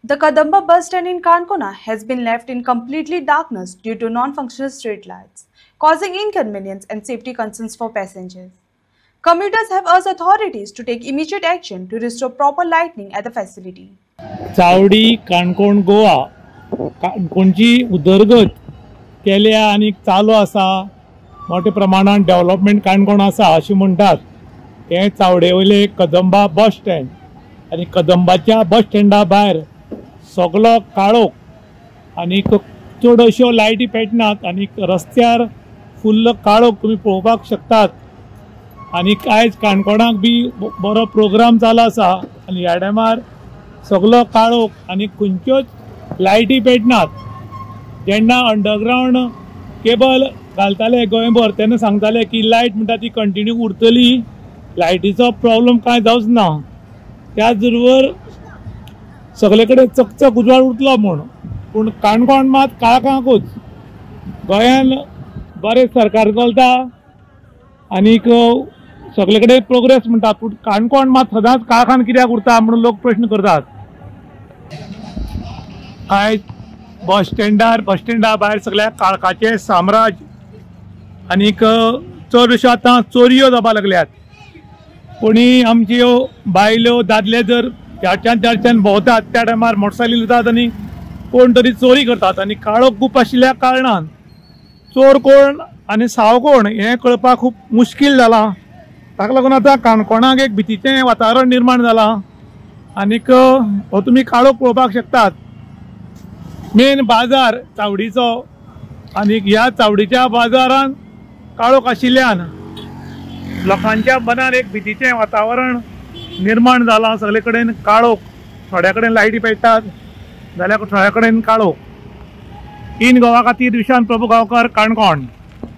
The Kadamba bus stand in Kankona has been left in completely darkness due to non-functional street lights, causing inconvenience and safety concerns for passengers. Commuters have urged authorities to take immediate action to restore proper lighting at the facility. चावडी काणकोण गोवा काणकोणची उदरगत केल्या आणि चालू आसा मोठ्या प्रमाणात development Canacona आसा अशें म्हणटात हे चावडे वयले कदंबा बस स्टँड आणि कदंबाच्या बस स्टँडा भायर सगळो काळोख आणि चड अश्यो लायटी पेटनात आणि रस्त्यार फुल्ल काळोख तुमी पळोवपाक शकतात आणि आयज काणकोणाक बी बरो प्रोग्राम चालू आसा आणि ह्या टायमार सगळो काळोख आणि खंयच्योच लायटी पेटनात. जेन्ना अंडरग्राउंड केबल घालताले गोंयभर तेन्ना सांगताले की लायट म्हणटा ती कंटिन्यू उरतली, लायटीचो प्रॉब्लेम कांय जावच ना. त्याच बरोबर सगळे कडेन चकचक उजवाड उरतलो म्हूण, पूण काणकोण मात काळखांकूच. गोंयान बरें सरकार चलता आनीक सगळे कडेन प्रोग्रेस म्हणटा, पूण काणकोण मात सदांच काळखान कित्याक उरता म्हणून लोक प्रश्न करतात. आयज बस स्टँडा भायर सगळ्या काळखाचे साम्राज्य आनीक चड अश्यो आतां चोरयो जावपाक लागल्यात. कोणी आमच्यो बायल्यो दादले जर ह्याच्यान भोंवतात त्या टायमार मोटरसायकली वतात आनी कोण तरी चोरी करतात आनी काळोख खूब आशिल्ल्या कारणान चोर कोण आनी साव कोण हें कळपाक खूब मुश्कील जालां. ताका लागून आतां काणकोणाक एक भितीचें वातावरण निर्माण जालां आनीक हो तुमी काळोख पळोवपाक शकतात. मेन बाजार चावडीचो आनीक ह्या चावडीच्या बाजारान काळोख आशिल्ल्यान लोकांच्या मनान एक भितीचें वातावरण निर्माण जालां. सगळे कडेन काळोख, थोड्या कडेन लायटी पेटतात जाल्यार थोड्या कडेन काळोख. इन गोवा खातीर विशांत प्रभू गांवकर, काणकोण.